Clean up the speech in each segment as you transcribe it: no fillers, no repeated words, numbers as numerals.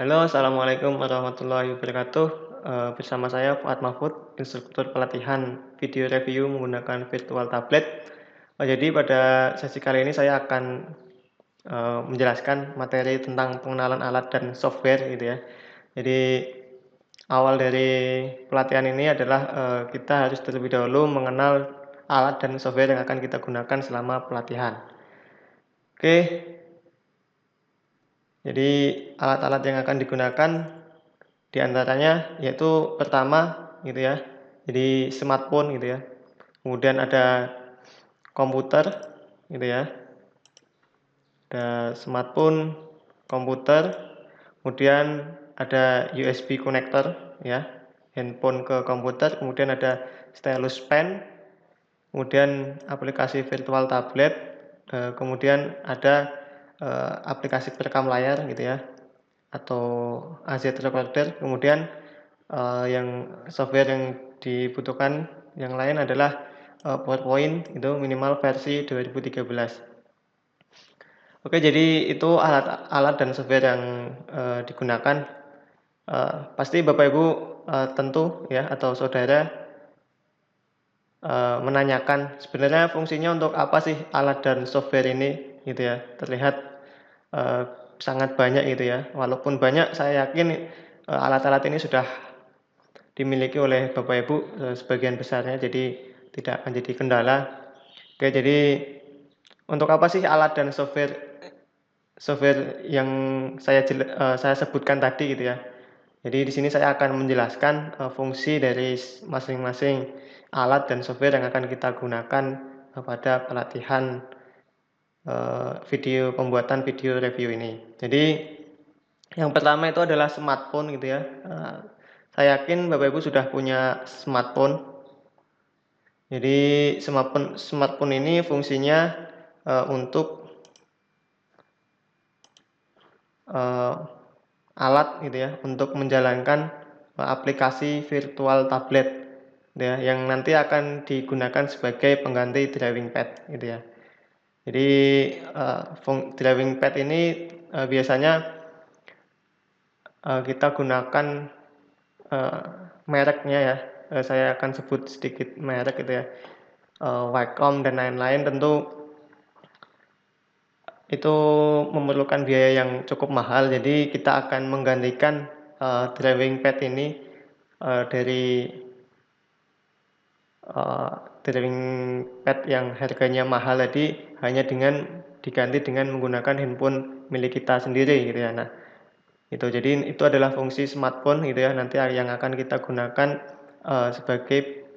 Halo, assalamualaikum warahmatullahi wabarakatuh. Bersama saya Fuad Mahfud, instruktur pelatihan video review menggunakan virtual tablet. Jadi pada sesi kali ini saya akan menjelaskan materi tentang pengenalan alat dan software gitu ya. Jadi awal dari pelatihan ini adalah kita harus terlebih dahulu mengenal alat dan software yang akan kita gunakan selama pelatihan. Oke, jadi alat-alat yang akan digunakan di antaranya yaitu pertama gitu ya, jadi smartphone gitu ya. Kemudian ada komputer gitu ya. Ada smartphone, komputer, kemudian ada USB connector ya, handphone ke komputer, kemudian ada stylus pen, kemudian aplikasi virtual tablet, kemudian ada aplikasi perekam layar gitu ya, atau AZ recorder. Kemudian yang software yang dibutuhkan yang lain adalah PowerPoint itu minimal versi 2013. Oke, jadi itu alat dan software yang digunakan. Pasti Bapak Ibu tentu ya atau saudara menanyakan sebenarnya fungsinya untuk apa sih alat dan software ini gitu ya. Terlihat sangat banyak gitu ya. Walaupun banyak, saya yakin alat-alat ini sudah dimiliki oleh Bapak Ibu sebagian besarnya, jadi tidak akan jadi kendala. Oke, jadi untuk apa sih alat dan software yang saya sebutkan tadi gitu ya. Jadi di sini saya akan menjelaskan fungsi dari masing-masing alat dan software yang akan kita gunakan pada pelatihan pembuatan video review ini. Jadi yang pertama itu adalah smartphone gitu ya. Saya yakin Bapak Ibu sudah punya smartphone. Jadi smartphone ini fungsinya untuk alat gitu ya, untuk menjalankan aplikasi virtual tablet gitu ya, yang nanti akan digunakan sebagai pengganti drawing pad gitu ya. Jadi drawing pad ini biasanya kita gunakan mereknya ya. Saya akan sebut sedikit merek gitu ya. Wacom dan lain-lain tentu itu memerlukan biaya yang cukup mahal. Jadi kita akan menggantikan drawing pad ini dari drawing pad yang harganya mahal tadi hanya diganti dengan menggunakan handphone milik kita sendiri gitu ya. Nah, jadi itu adalah fungsi smartphone gitu ya, nanti yang akan kita gunakan sebagai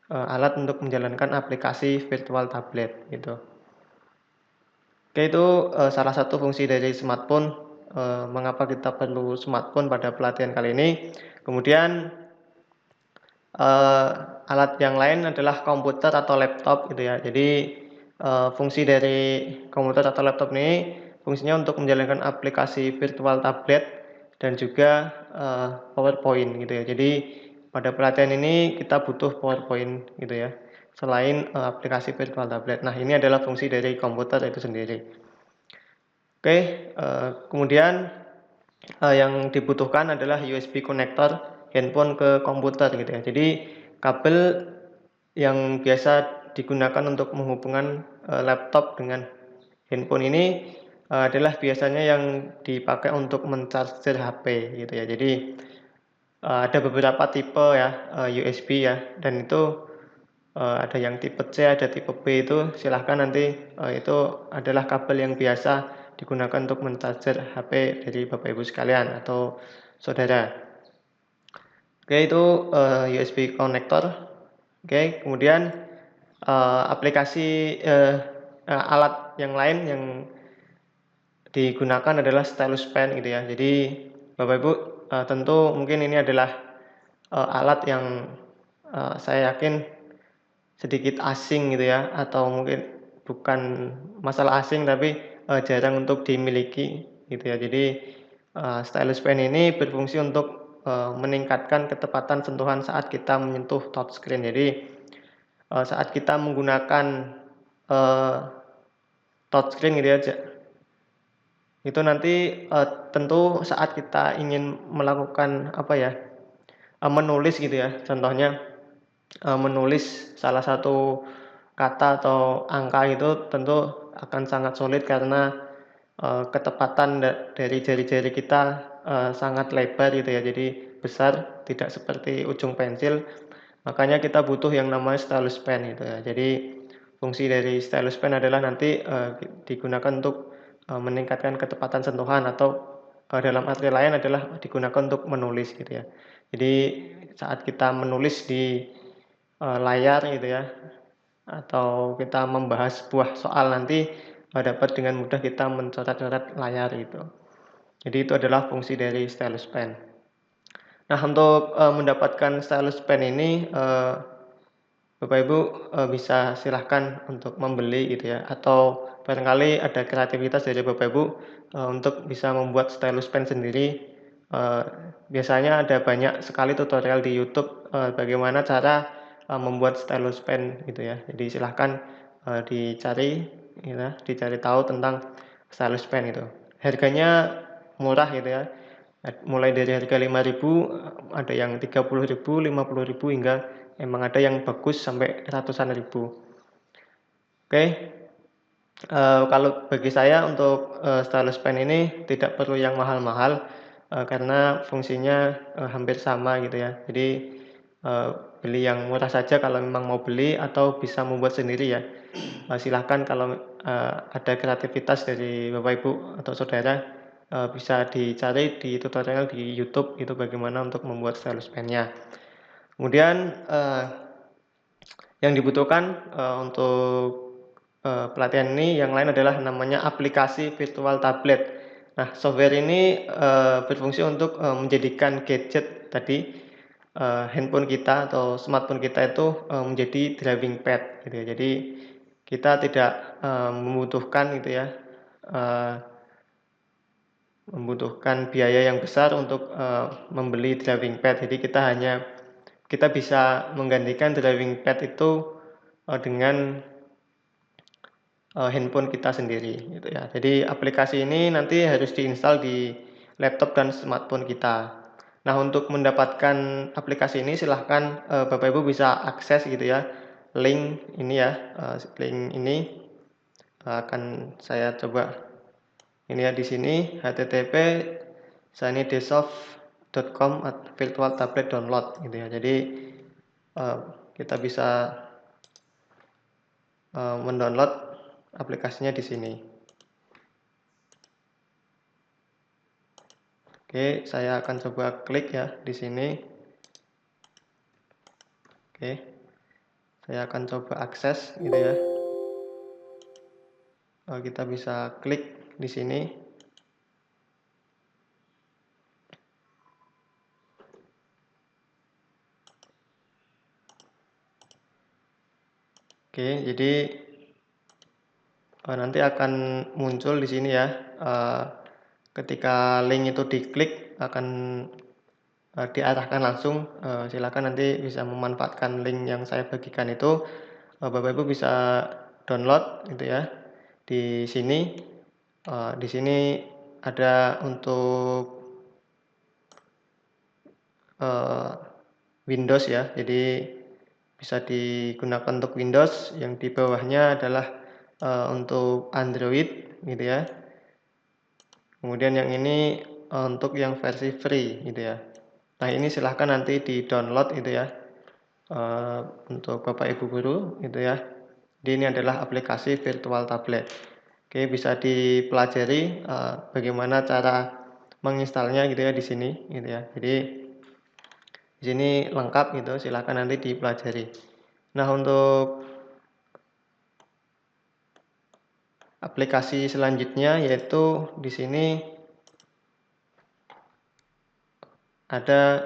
alat untuk menjalankan aplikasi virtual tablet gitu. Oke, itu salah satu fungsi dari smartphone, mengapa kita perlu smartphone pada pelatihan kali ini. Kemudian alat yang lain adalah komputer atau laptop gitu ya. Jadi fungsi dari komputer atau laptop ini fungsinya untuk menjalankan aplikasi virtual tablet dan juga PowerPoint gitu ya. Jadi pada pelatihan ini kita butuh PowerPoint gitu ya, selain aplikasi virtual tablet. Nah, ini adalah fungsi dari komputer itu sendiri. Oke, kemudian yang dibutuhkan adalah USB connector handphone ke komputer gitu ya. Jadi kabel yang biasa digunakan untuk menghubungkan laptop dengan handphone ini adalah biasanya yang dipakai untuk mencarger HP gitu ya. Jadi ada beberapa tipe ya USB ya, dan itu ada yang tipe C, ada tipe B. Itu silahkan nanti itu adalah kabel yang biasa digunakan untuk mencarger HP dari Bapak Ibu sekalian atau saudara. Oke, itu USB connector. Oke, kemudian aplikasi alat yang lain yang digunakan adalah stylus pen gitu ya. Jadi Bapak Ibu tentu mungkin ini adalah alat yang saya yakin sedikit asing gitu ya, atau mungkin bukan masalah asing tapi jarang untuk dimiliki gitu ya. Jadi stylus pen ini berfungsi untuk meningkatkan ketepatan sentuhan saat kita menyentuh touchscreen. Jadi saat kita menggunakan touchscreen gitu ya, Itu nanti, tentu saat kita ingin melakukan apa ya, menulis gitu ya, contohnya, menulis salah satu kata atau angka itu tentu akan sangat sulit karena, ketepatan dari jari-jari kita, sangat lebar gitu ya, jadi besar, tidak seperti ujung pensil. Makanya kita butuh yang namanya stylus pen gitu ya. Jadi fungsi dari stylus pen adalah nanti, digunakan untuk, meningkatkan ketepatan sentuhan atau, dalam arti lain adalah digunakan untuk menulis gitu ya. Jadi saat kita menulis di, layar gitu ya, atau kita membahas sebuah soal nanti, dapat dengan mudah kita mencoret-coret layar gitu. Jadi itu adalah fungsi dari stylus pen. Nah untuk, mendapatkan stylus pen ini, Bapak Ibu, bisa silahkan untuk membeli gitu ya, atau barangkali ada kreativitas dari Bapak Ibu, untuk bisa membuat stylus pen sendiri. Eee, Biasanya ada banyak sekali tutorial di YouTube, bagaimana cara, membuat stylus pen gitu ya. Jadi silahkan, dicari gitu ya, dicari tahu tentang stylus pen itu. Harganya murah gitu ya, mulai dari harga 5.000, ada yang 30.000, 50.000, hingga emang ada yang bagus sampai ratusan ribu. Oke, kalau bagi saya untuk, stylus pen ini tidak perlu yang mahal-mahal, karena fungsinya, hampir sama gitu ya. Jadi, eee, beli yang murah saja kalau memang mau beli atau bisa membuat sendiri ya. Silahkan kalau, ada kreativitas dari Bapak Ibu atau saudara, bisa dicari di tutorial di YouTube itu bagaimana untuk membuat stylus pennya. Kemudian, yang dibutuhkan, untuk, pelatihan ini yang lain adalah namanya aplikasi virtual tablet. Nah, software ini, berfungsi untuk, menjadikan gadget tadi, handphone kita atau smartphone kita itu, menjadi driving pad gitu ya. Jadi kita tidak, membutuhkan gitu ya, eee, membutuhkan biaya yang besar untuk, membeli driving pad. Jadi kita bisa menggantikan driving pad itu, dengan, handphone kita sendiri gitu ya. Jadi aplikasi ini nanti harus diinstal di laptop dan smartphone kita. Nah untuk mendapatkan aplikasi ini silahkan, Bapak Ibu bisa akses gitu ya, link ini ya, link ini akan saya coba ini ya di sini http://shinydesoft.com virtual tablet download gitu ya. Jadi, eee, kita bisa, mendownload aplikasinya di sini. Oke, saya akan coba klik ya di sini. Oke, saya akan coba akses gitu ya. Kita bisa klik di sini. Oke, jadi, nanti akan muncul di sini ya, ketika link itu diklik akan, diarahkan langsung, silakan nanti bisa memanfaatkan link yang saya bagikan itu, Bapak Ibu bisa download gitu ya. Di sini, di sini ada untuk, eee, Windows ya, jadi bisa digunakan untuk Windows, yang di bawahnya adalah, untuk Android gitu ya. Kemudian yang ini, untuk yang versi free gitu ya. Nah ini silahkan nanti di-download gitu ya, eee, untuk Bapak Ibu guru gitu ya. Jadi ini adalah aplikasi virtual tablet. Oke, bisa dipelajari, bagaimana cara menginstalnya gitu ya di sini gitu ya. Jadi di sini lengkap gitu, silahkan nanti dipelajari. Nah untuk aplikasi selanjutnya yaitu di sini ada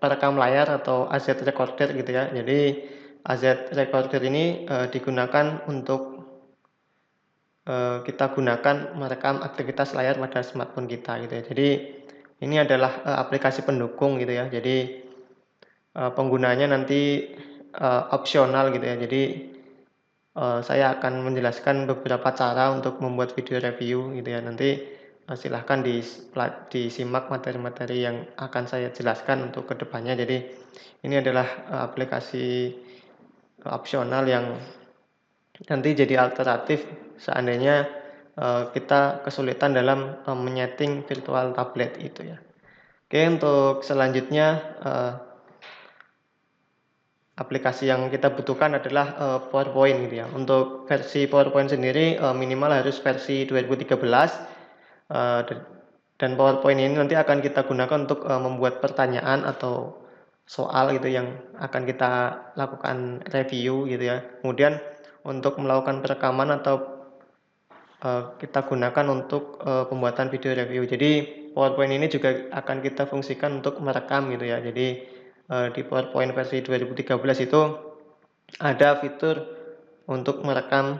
perekam layar atau AZ recorder gitu ya. Jadi AZ recorder ini, digunakan untuk, kita gunakan merekam aktivitas layar pada smartphone kita gitu ya. Jadi ini adalah, aplikasi pendukung gitu ya. Jadi, penggunanya nanti, opsional gitu ya. Jadi, saya akan menjelaskan beberapa cara untuk membuat video review gitu ya. Nanti, silahkan disimak materi-materi yang akan saya jelaskan untuk kedepannya. Jadi ini adalah aplikasi opsional yang nanti jadi alternatif seandainya kita kesulitan dalam menyeting virtual tablet itu ya. Oke, untuk selanjutnya aplikasi yang kita butuhkan adalah PowerPoint gitu ya. Untuk versi PowerPoint sendiri minimal harus versi 2013 dan PowerPoint ini nanti akan kita gunakan untuk membuat pertanyaan atau soal gitu yang akan kita lakukan review gitu ya. Kemudian untuk melakukan perekaman atau kita gunakan untuk pembuatan video review. Jadi PowerPoint ini juga akan kita fungsikan untuk merekam gitu ya. Jadi di PowerPoint versi 2013 itu ada fitur untuk merekam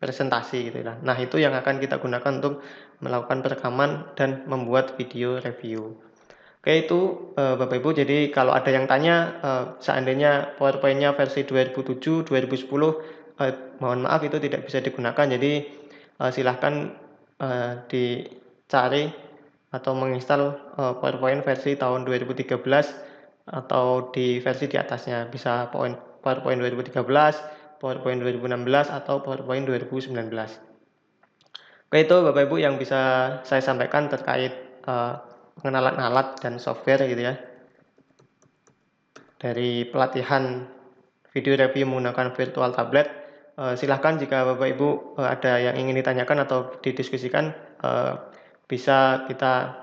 presentasi gitu ya. Nah, itu yang akan kita gunakan untuk melakukan perekaman dan membuat video review. Oke, itu Bapak Ibu. Jadi kalau ada yang tanya seandainya PowerPoint-nya versi 2007, 2010 mohon maaf itu tidak bisa digunakan. Jadi silahkan dicari atau menginstal PowerPoint versi tahun 2013 atau di versi di atasnya. Bisa PowerPoint 2013, PowerPoint 2016 atau PowerPoint 2019. Oke, itu Bapak Ibu yang bisa saya sampaikan terkait pengenalan alat dan software gitu ya. Dari pelatihan video review menggunakan virtual tablet. Silahkan jika Bapak Ibu ada yang ingin ditanyakan atau didiskusikan bisa kita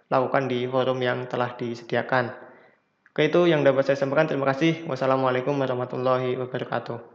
lakukan di forum yang telah disediakan. Oke, itu yang dapat saya sampaikan. Terima kasih. Wassalamualaikum warahmatullahi wabarakatuh.